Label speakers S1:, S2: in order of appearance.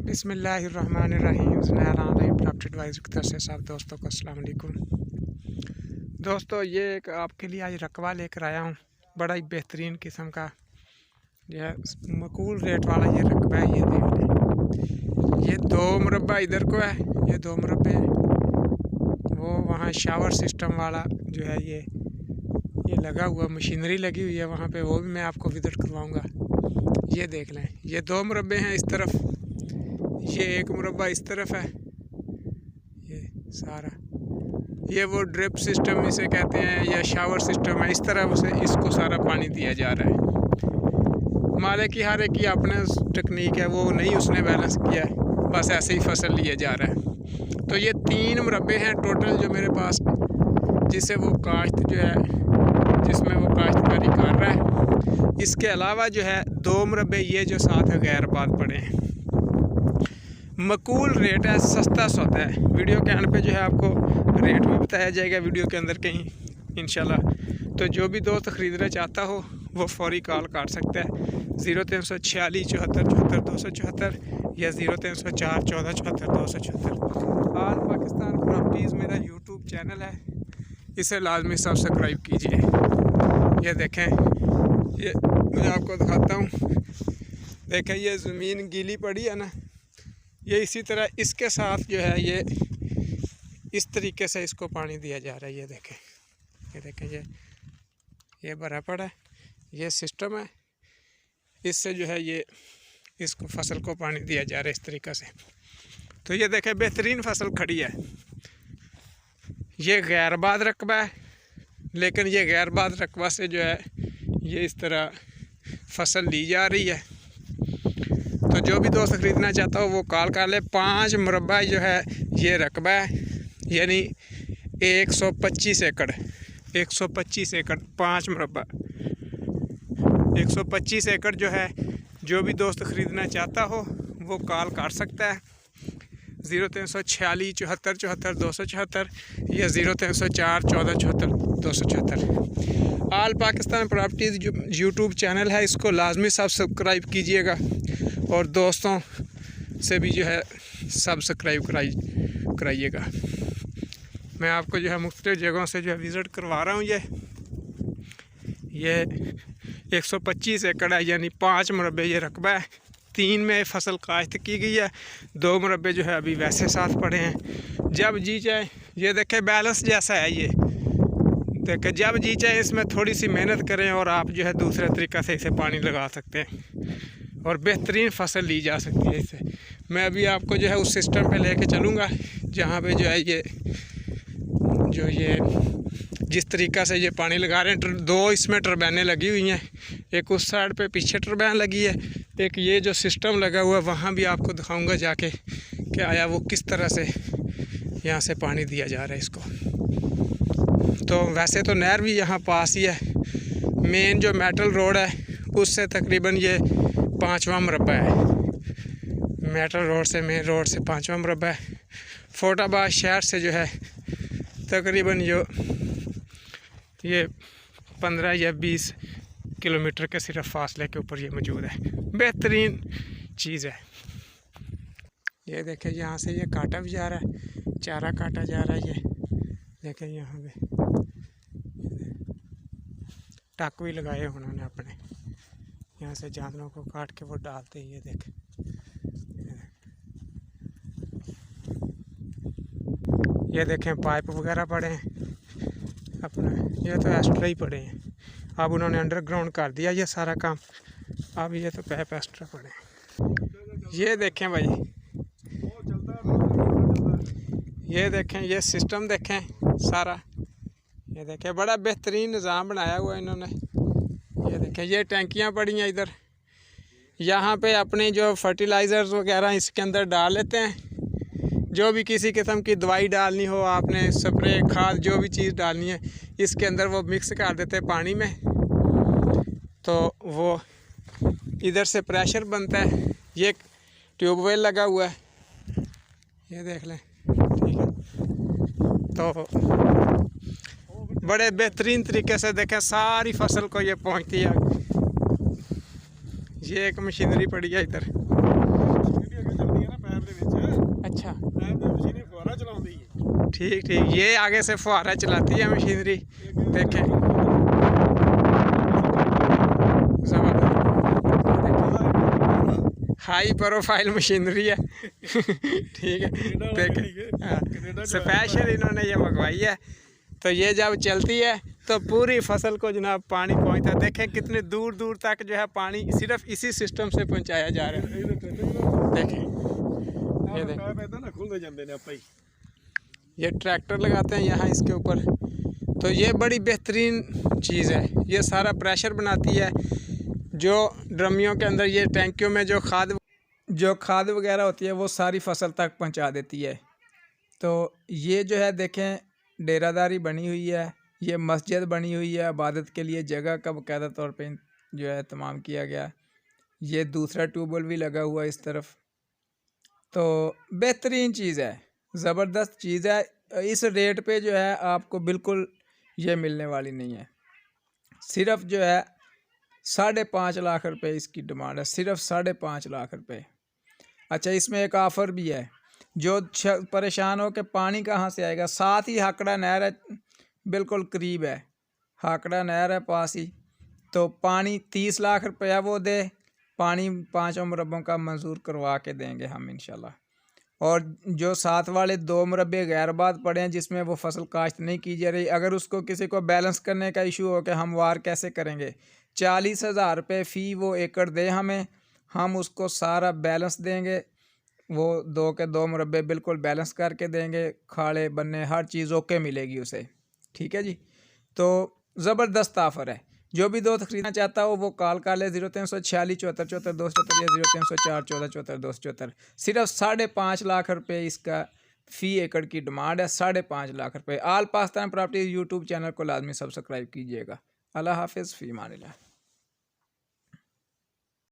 S1: बिस्मिल्लाहिर्रहमानिर्रहीम। Property adviser की तरफ से सब दोस्तों को अस्सलाम वालेकुम। दोस्तों, ये एक आपके लिए आज रकबा लेकर आया हूँ, बड़ा ही बेहतरीन किस्म का यह मकूल रेट वाला ये रकबा है। ये देख लें, ये 2 मुरब्बा इधर को है, ये 2 मुरब्बे हैं। वो वहाँ शावर सिस्टम वाला जो है ये लगा हुआ, मशीनरी लगी हुई है वहाँ पे, वो भी मैं आपको विजिट करवाऊँगा। ये देख लें, ये 2 मुरब्बे हैं इस तरफ, ये 1 मुरब्बा इस तरफ है। ये सारा ये वो ड्रिप सिस्टम इसे कहते हैं या शावर सिस्टम है, इस तरह से इसको सारा पानी दिया जा रहा है। माले की हर एक की अपने टेक्निक है, वो नहीं उसने बैलेंस किया है, बस ऐसे ही फसल लिए जा रहा है। तो ये 3 मुरब्बे हैं टोटल जो मेरे पास, जिससे वो काश्त जो है, जिसमें वो काश्तकारी कर रहा है। इसके अलावा जो है 2 मुरब्बे ये जो साथ है गैरबाद पड़े हैं। मकूल रेट है, सस्ता सौदा है। वीडियो के एंड पे जो है आपको रेट भी बताया जाएगा वीडियो के अंदर कहीं इंशाल्लाह। तो जो भी दोस्त ख़रीदना चाहता हो वो फौरी कॉल कर सकता है 0346 74 74 274 या 0304 14 74 274। आल पाकिस्तान प्रॉपर्टीज़ मेरा यूट्यूब चैनल है, इसे लाजमी सब्सक्राइब कीजिए। ये देखें, ये मैं आपको दिखाता हूँ। देखें, ये ज़मीन गीली पड़ी है ना, ये इसी तरह इसके साथ जो है ये इस तरीके से इसको पानी दिया जा रहा है। ये देखें, ये भरा पड़ा है, ये सिस्टम है, इससे जो है ये इसको फसल को पानी दिया जा रहा है इस तरीके से। तो ये देखें, बेहतरीन फसल खड़ी है। ये गैरबाद रकबा है, लेकिन ये गैरबाद रकबा से जो है ये इस तरह फसल ली जा रही है। तो जो भी दोस्त ख़रीदना चाहता हो वो कॉल कर ले। 5 मुरब्बा जो है ये रकबा है, यानी 125 एकड़ 125 एकड़ 5 मुरब्बा 125 एकड़ जो है। जो भी दोस्त ख़रीदना चाहता हो वो कॉल कर सकता है 0346 74 74 274 या 0304 14 74 274। आल पाकिस्तान प्रॉपर्टीज़ जो यूट्यूब चैनल है, इसको लाजमी सब्सक्राइब कीजिएगा और दोस्तों से भी जो है सब्सक्राइब कराइएगा। मैं आपको जो है मुख्तलिफ जगहों से जो है विज़िट करवा रहा हूँ। ये 125 एकड़ है, यानी 5 मुरब्बे ये रकबा है। 3 में फसल काश्त की गई है, 2 मुरब्बे जो है अभी वैसे साथ पड़े हैं। जब जी चाहे, ये देखें बैलेंस जैसा है, ये देखें, जब जी चाहे इसमें थोड़ी सी मेहनत करें और आप जो है दूसरे तरीक़े से इसे पानी लगा सकते हैं और बेहतरीन फसल ली जा सकती है इससे। मैं अभी आपको जो है उस सिस्टम पे लेके चलूँगा जहाँ पे जो है ये जिस तरीक़ा से ये पानी लगा रहे हैं। 2 इसमें टरबाइनें लगी हुई हैं, एक उस साइड पे पीछे टरबाइन लगी है, एक ये जो सिस्टम लगा हुआ है वहाँ भी आपको दिखाऊंगा जाके कि आया वो किस तरह से यहाँ से पानी दिया जा रहा है इसको। तो वैसे तो नहर भी यहाँ पास ही है। मेन जो मेटल रोड है उससे तकरीबन ये 5वां मुरब्बा है। मेटल रोड से, मेन रोड से 5वां मुरब्बा है। फोटाबाद शहर से जो है तकरीबन ये 15 या 20 किलोमीटर के सिर्फ फासले के ऊपर ये मौजूद है। बेहतरीन चीज़ है। ये देखें, यहाँ से ये काटा भी जा रहा है, चारा काटा जा रहा है। ये देखें, यहाँ पे टक भी लगाए उन्होंने अपने, यहाँ से जानवरों को काट के वो डालते हैं। ये देखें, ये देखें पाइप वगैरह पड़े हैं अपना, ये तो एक्स्ट्रा ही पड़े हैं। अब उन्होंने अंडरग्राउंड कर दिया ये सारा काम, अब ये तो पाइप एक्स्ट्रा पड़े हैं। ये देखें भाई, ये देखें, ये सिस्टम देखें सारा। ये देखें, बड़ा बेहतरीन निज़ाम बनाया हुआ इन्होंने। ये देखें, ये टैंकियाँ पड़ी हैं इधर, यहाँ पे अपने जो फर्टिलाइज़र्स वगैरह इसके अंदर डाल लेते हैं। जो भी किसी किस्म की दवाई डालनी हो, आपने स्प्रे खाद जो भी चीज़ डालनी है इसके अंदर वो मिक्स कर देते हैं पानी में, तो वो इधर से प्रेशर बनता है। ये ट्यूबवेल लगा हुआ है, ये देख लें, ठीक है। तो बड़े बेहतरीन तरीके से देखें सारी फसल को ये पहुंचती है। ये एक मशीनरी पड़ी है इधर, ठीक ठीक, ये आगे से फुहारा चलाती है मशीनरी, देखें जबरदस्त हाई प्रोफाइल मशीनरी है। ठीक है, देखें स्पेशल इन्होंने ये मंगवाई है। तो ये जब चलती है तो पूरी फसल को जनाब पानी पहुंचता है। देखें कितने दूर दूर तक जो है पानी सिर्फ इसी सिस्टम से पहुंचाया जा रहा है। देखें ये देखें, ये ट्रैक्टर लगाते हैं यहाँ इसके ऊपर। तो ये बड़ी बेहतरीन चीज़ है, ये सारा प्रेशर बनाती है जो ड्रमियों के अंदर, ये टैंकियों में जो खाद वगैरह होती है वो सारी फसल तक पहुंचा देती है। तो ये जो है देखें डेरादारी बनी हुई है, ये मस्जिद बनी हुई है, इबादत के लिए जगह का बाकायदा तौर पे जो है तमाम किया गया। ये दूसरा ट्यूबवेल भी लगा हुआ है इस तरफ। तो बेहतरीन चीज़ है, ज़बरदस्त चीज़ है। इस रेट पे जो है आपको बिल्कुल ये मिलने वाली नहीं है। सिर्फ जो है 5.5 लाख रुपए इसकी डिमांड है, सिर्फ 5.5 लाख रुपए। अच्छा, इसमें एक ऑफ़र भी है, जो परेशान हो कि पानी कहाँ से आएगा, साथ ही हाकड़ा नहर है, बिल्कुल करीब है, हाकड़ा नहर है पास ही। तो पानी 30 लाख रुपया वो दे, पानी 5 मुरब्बों का मंजूर करवा के देंगे हम इंशाल्लाह। और जो साथ वाले 2 मुरब्बे गैरबाद पड़े हैं जिसमें वो फसल काश्त नहीं की जा रही, अगर उसको किसी को बैलेंस करने का इशू हो कि हम वार कैसे करेंगे, 40,000 रुपये फ़ी वो एकड़ दे हमें, हम उसको सारा बैलेंस देंगे। वो 2 के 2 मुरब्बे बिल्कुल बैलेंस करके देंगे, खाड़े बनने हर चीज़ ओके मिलेगी उसे। ठीक है जी, तो ज़बरदस्त ऑफ़र है। जो भी दोस्त खरीदना चाहता हो वो कॉल कर ले 0346 74 74 274 या 0304 14 74 274। सिर्फ 5.5 लाख रुपए इसका फ़ी एकड़ की डिमांड है, 5.5 लाख रुपए। आल पाकिस्तान प्रॉपर्टी यूट्यूब चैनल को लाजमी सब्सक्राइब कीजिएगा। अल्लाह हाफिज़, फ़ी अमान अल्लाह।